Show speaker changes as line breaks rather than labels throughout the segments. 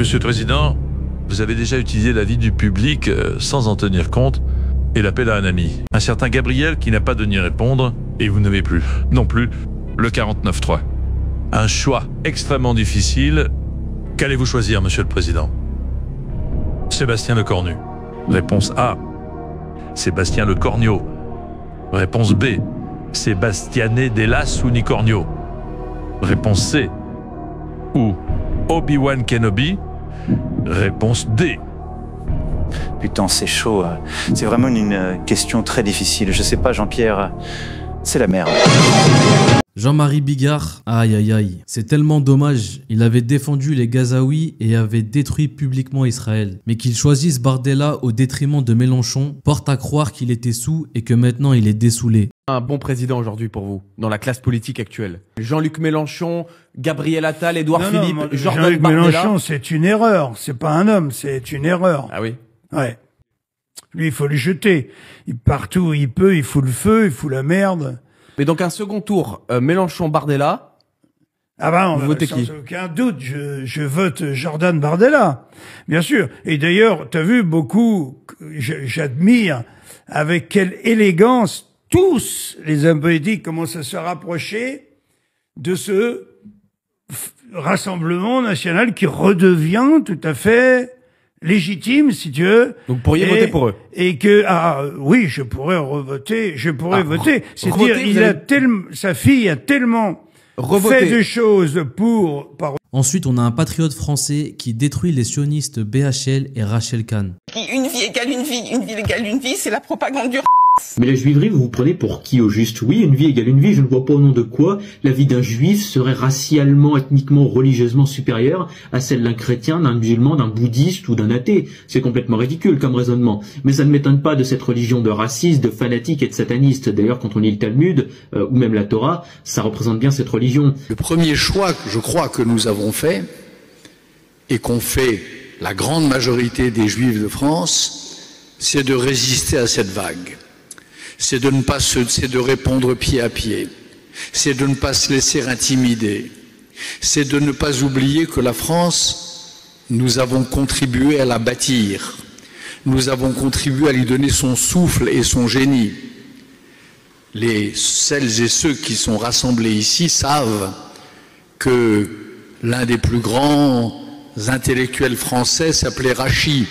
Monsieur le Président, vous avez déjà utilisé l'avis du public sans en tenir compte et l'appel à un ami. Un certain Gabriel qui n'a pas de n'y répondre et vous n'avez plus. Non plus le 49.3. Un choix extrêmement difficile. Qu'allez-vous choisir, Monsieur le Président? Sébastien Lecornu. Réponse A. Sébastien Lecornu. Réponse B. Sébastiane Delas Unicornio. Réponse C. Ou Obi-Wan Kenobi. Réponse D.
Putain, c'est chaud. C'est vraiment une question très difficile. Je sais pas, Jean-Pierre, c'est la merde.
Jean-Marie Bigard, aïe aïe aïe, c'est tellement dommage, il avait défendu les Gazaouis et avait détruit publiquement Israël. Mais qu'il choisisse Bardella au détriment de Mélenchon porte à croire qu'il était sous et que maintenant il est dessoulé.
Un bon président aujourd'hui pour vous, dans la classe politique actuelle. Jean-Luc Mélenchon, Gabriel Attal, Édouard Philippe, Jordan
Jean-Luc
Bardella.
Mélenchon, c'est une erreur. C'est pas un homme, c'est une erreur.
Ah oui.
Ouais. Lui, il faut le jeter. Partout où il peut, il fout le feu, il fout la merde.
Mais donc un second tour, Mélenchon-Bardella.
Ah ben,
vous votez
sans
qui?
aucun doute, je vote Jordan Bardella, bien sûr. Et d'ailleurs, t'as vu beaucoup, j'admire avec quelle élégance tous les hommes politiques commencent à se rapprocher de ce rassemblement national qui redevient tout à fait légitime, si tu veux.
Donc vous pourriez voter pour eux.
Et que, oui, je pourrais revoter, je pourrais voter. C'est-à-dire, sa fille a tellement fait de choses
Ensuite, on a un patriote français qui détruit les sionistes BHL et Rachel Kahn.
Une vie égale une vie, une vie égale une vie, c'est la propagande du
Mais la juiverie, vous vous prenez pour qui au juste? Oui, une vie égale une vie, je ne vois pas au nom de quoi la vie d'un juif serait racialement, ethniquement, religieusement supérieure à celle d'un chrétien, d'un musulman, d'un bouddhiste ou d'un athée. C'est complètement ridicule comme raisonnement. Mais ça ne m'étonne pas de cette religion de racistes, de fanatiques et de satanistes. D'ailleurs, quand on lit le Talmud, ou même la Torah, ça représente bien cette religion.
Le premier choix que je crois que nous avons fait, et qu'ont fait la grande majorité des juifs de France, c'est de résister à cette vague. C'est de répondre pied à pied, c'est de ne pas se laisser intimider, c'est de ne pas oublier que la France, nous avons contribué à la bâtir, nous avons contribué à lui donner son souffle et son génie. Celles et ceux qui sont rassemblés ici savent que l'un des plus grands intellectuels français s'appelait Rachi,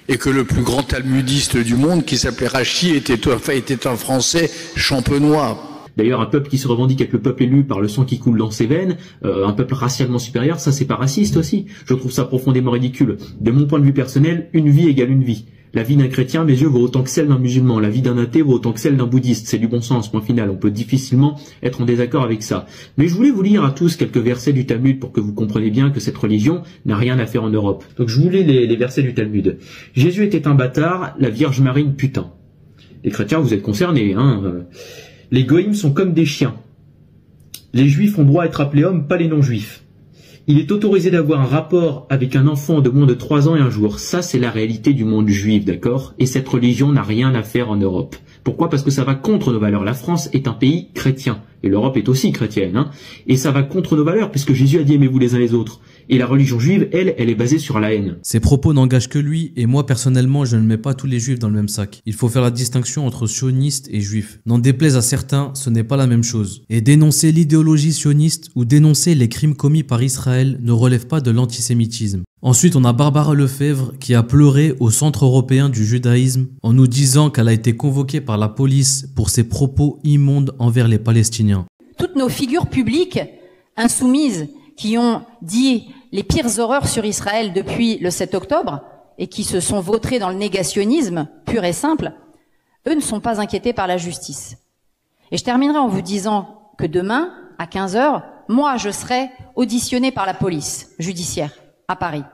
et que le plus grand talmudiste du monde, qui s'appelait Rachi, était un Français champenois.
D'ailleurs, un peuple qui se revendique être le peuple élu par le sang qui coule dans ses veines, un peuple racialement supérieur, ça c'est pas raciste aussi. Je trouve ça profondément ridicule. De mon point de vue personnel, une vie égale une vie. La vie d'un chrétien, à mes yeux, vaut autant que celle d'un musulman. La vie d'un athée vaut autant que celle d'un bouddhiste. C'est du bon sens, point final. On peut difficilement être en désaccord avec ça. Mais je voulais vous lire à tous quelques versets du Talmud pour que vous compreniez bien que cette religion n'a rien à faire en Europe. Donc je vous lis les versets du Talmud. Jésus était un bâtard, la Vierge Marie une putain. Les chrétiens, vous êtes concernés, hein. Les goïms sont comme des chiens. Les juifs ont droit à être appelés hommes, pas les non-juifs. Il est autorisé d'avoir un rapport avec un enfant de moins de 3 ans et un jour. Ça, c'est la réalité du monde juif, d'accord? Et cette religion n'a rien à faire en Europe. Pourquoi? Parce que ça va contre nos valeurs. La France est un pays chrétien. Et l'Europe est aussi chrétienne, hein. Et ça va contre nos valeurs, puisque Jésus a dit aimez-vous les uns les autres. Et la religion juive, elle est basée sur la haine.
Ces propos n'engagent que lui, et moi personnellement, je ne mets pas tous les juifs dans le même sac. Il faut faire la distinction entre sionistes et juifs. N'en déplaise à certains, ce n'est pas la même chose. Et dénoncer l'idéologie sioniste ou dénoncer les crimes commis par Israël ne relève pas de l'antisémitisme. Ensuite, on a Barbara Lefebvre qui a pleuré au Centre européen du judaïsme en nous disant qu'elle a été convoquée par la police pour ses propos immondes envers les Palestiniens.
Toutes nos figures publiques insoumises qui ont dit les pires horreurs sur Israël depuis le 7 octobre et qui se sont vautrés dans le négationnisme pur et simple, eux ne sont pas inquiétés par la justice. Et je terminerai en vous disant que demain, à 15h, moi, je serai auditionné par la police judiciaire à Paris.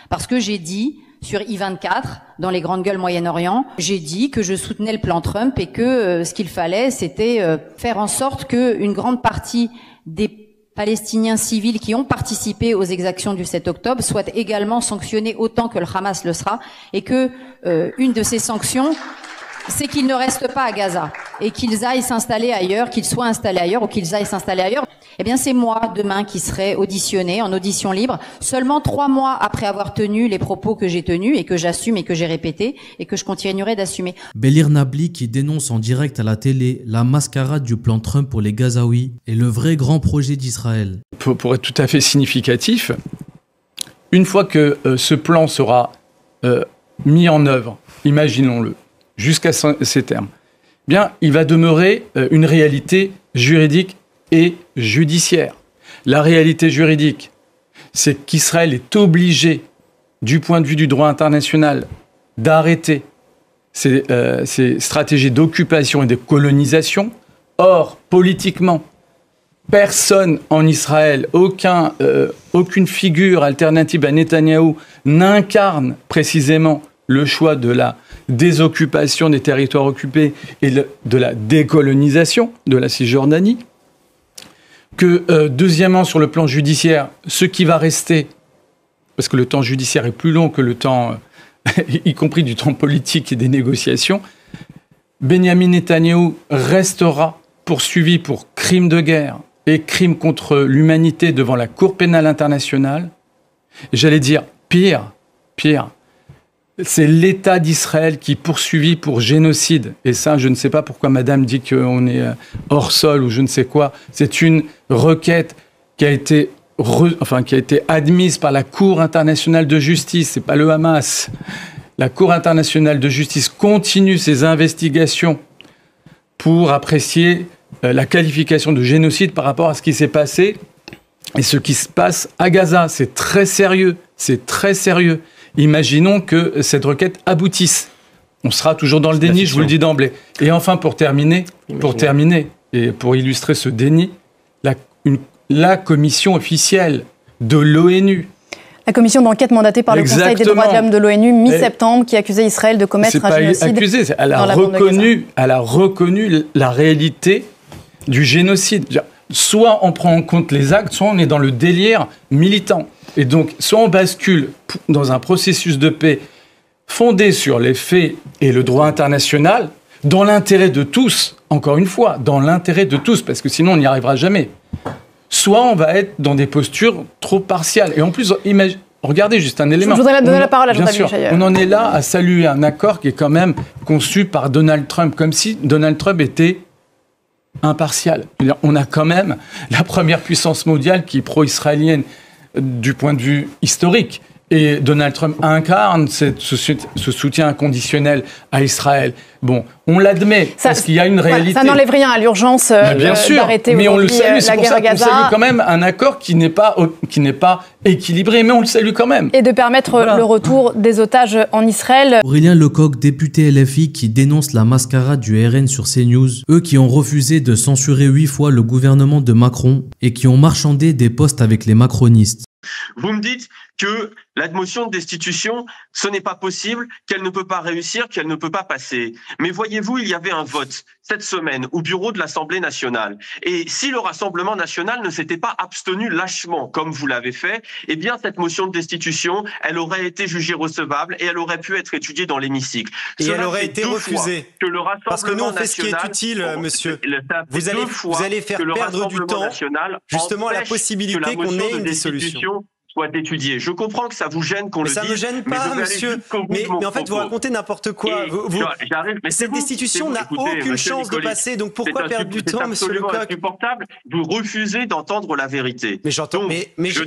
Parce que j'ai dit sur I24, dans les grandes gueules Moyen-Orient, j'ai dit que je soutenais le plan Trump et que ce qu'il fallait, c'était faire en sorte qu'une grande partie des Palestiniens civils qui ont participé aux exactions du 7 octobre soient également sanctionnés autant que le Hamas le sera et que une de ces sanctions, c'est qu'ils ne restent pas à Gaza. et qu'ils aillent s'installer ailleurs, qu'ils soient installés ailleurs ou qu'ils aillent s'installer ailleurs, eh bien c'est moi demain qui serai auditionné en audition libre, seulement 3 mois après avoir tenu les propos que j'ai tenus et que j'assume et que j'ai répétés et que je continuerai d'assumer.
Belir Nabli qui dénonce en direct à la télé la mascarade du plan Trump pour les Gazaouis et le vrai grand projet d'Israël.
Pour être tout à fait significatif, une fois que ce plan sera mis en œuvre, imaginons-le, jusqu'à ces termes, bien, il va demeurer une réalité juridique et judiciaire. La réalité juridique, c'est qu'Israël est obligé, du point de vue du droit international, d'arrêter ces stratégies d'occupation et de colonisation. Or, politiquement, personne en Israël, aucune figure alternative à Netanyahou n'incarne précisément le choix de la désoccupation des territoires occupés et de la décolonisation de la Cisjordanie. Que, deuxièmement, sur le plan judiciaire, ce qui va rester, parce que le temps judiciaire est plus long que le temps, y compris du temps politique et des négociations, Benyamin Netanyahou restera poursuivi pour crimes de guerre et crimes contre l'humanité devant la Cour pénale internationale. Et j'allais dire pire, c'est l'État d'Israël qui est poursuivi pour génocide. Et ça, je ne sais pas pourquoi madame dit qu'on est hors sol ou je ne sais quoi. C'est une requête qui a été admise par la Cour internationale de justice. C'est pas le Hamas. La Cour internationale de justice continue ses investigations pour apprécier la qualification de génocide par rapport à ce qui s'est passé et ce qui se passe à Gaza. C'est très sérieux. C'est très sérieux. Imaginons que cette requête aboutisse. On sera toujours dans le déni, je vous le dis d'emblée. Et enfin, pour terminer, et pour illustrer ce déni, la commission officielle de l'ONU. La commission d'enquête mandatée par le Conseil des droits de l'homme de l'ONU mi-septembre qui accusait Israël de commettre un génocide. Elle a reconnu la réalité du génocide. Soit on prend en compte les actes, soit on est dans le délire militant. Et donc, soit on bascule dans un processus de paix fondé sur les faits et le droit international, dans l'intérêt de tous, encore une fois, dans l'intérêt de tous, parce que sinon on n'y arrivera jamais. Soit on va être dans des postures trop partiales. Et en plus, regardez juste un élément. Je voudrais donner la parole à Jean-David Michailleur. On en est là à saluer un accord qui est quand même conçu par Donald Trump, comme si Donald Trump était impartial. On a quand même la première puissance mondiale qui est pro-israélienne du point de vue historique. Et Donald Trump incarne ce soutien inconditionnel à Israël. Bon, on l'admet, parce qu'il y a une réalité. Ça n'enlève rien à l'urgence d'arrêter aujourd'hui la guerre à Gaza. On salue quand même un accord qui n'est pas équilibré, mais on le salue quand même. Et de permettre le retour des otages en Israël.
Aurélien Lecoq, député LFI, qui dénonce la mascarade du RN sur CNews. Eux qui ont refusé de censurer 8 fois le gouvernement de Macron et qui ont marchandé des postes avec les macronistes.
Vous me dites que la motion de destitution, ce n'est pas possible, qu'elle ne peut pas réussir, qu'elle ne peut pas passer. Mais voyez-vous, il y avait un vote cette semaine au bureau de l'Assemblée nationale. Et si le Rassemblement national ne s'était pas abstenu lâchement, comme vous l'avez fait, eh bien cette motion de destitution, elle aurait été jugée recevable et elle aurait pu être étudiée dans l'hémicycle.
Et elle aurait été refusée.
Que le Rassemblement
Parce que nous, on fait ce qui est
national,
utile, monsieur. Vous allez faire perdre du temps, justement, à la possibilité qu'on ait une dissolution.
Soit étudié. Je comprends que ça vous gêne qu'on le dise.
Mais ça ne me gêne pas, monsieur. Mais en fait, vous racontez n'importe quoi. Cette destitution n'a aucune chance de passer. Donc pourquoi perdre du temps, monsieur Lecoq ?
C'est absolument insupportable. Vous refusez d'entendre la vérité.
Mais j'entends. Mais je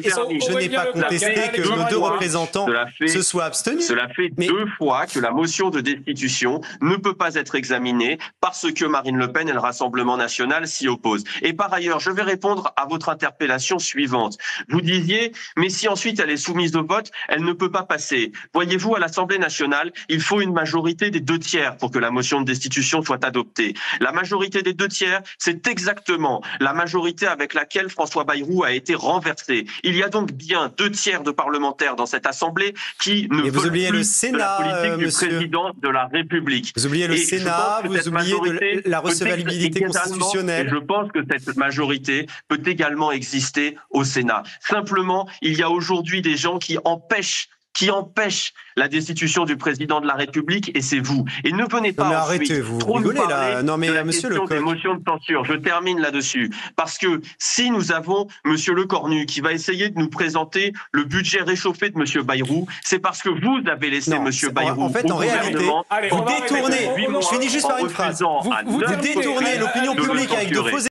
n'ai pas contesté que nos deux représentants se soient abstenus.
Cela fait 2 fois que la motion de destitution ne peut pas être examinée parce que Marine Le Pen et le Rassemblement national s'y opposent. Et par ailleurs, je vais répondre à votre interpellation suivante. Vous disiez, mais si ensuite elle est soumise au vote, elle ne peut pas passer. Voyez-vous, à l'Assemblée nationale, il faut une majorité des 2/3 pour que la motion de destitution soit adoptée. La majorité des 2/3, c'est exactement la majorité avec laquelle François Bayrou a été renversé. Il y a donc bien 2/3 de parlementaires dans cette Assemblée qui ne veulent plus
le Sénat,
de la politique du président de la République.
Vous oubliez le Sénat, vous oubliez la recevabilité constitutionnelle.
Et je pense que cette majorité peut également exister au Sénat. Simplement, il y a aujourd'hui des gens qui empêchent qui empêche la destitution du président de la République, et c'est vous. Et ne venez pas
arrêtez, vous rigolez là. Non mais monsieur Lecoq,
des motions de censure. Je termine là-dessus, parce que si nous avons monsieur Lecornu qui va essayer de nous présenter le budget réchauffé de monsieur Bayrou, c'est parce que vous avez laissé monsieur Bayrou.
En fait, en réalité, vous détournez. Je finis juste par une phrase. Vous détournez l'opinion publique avec de faux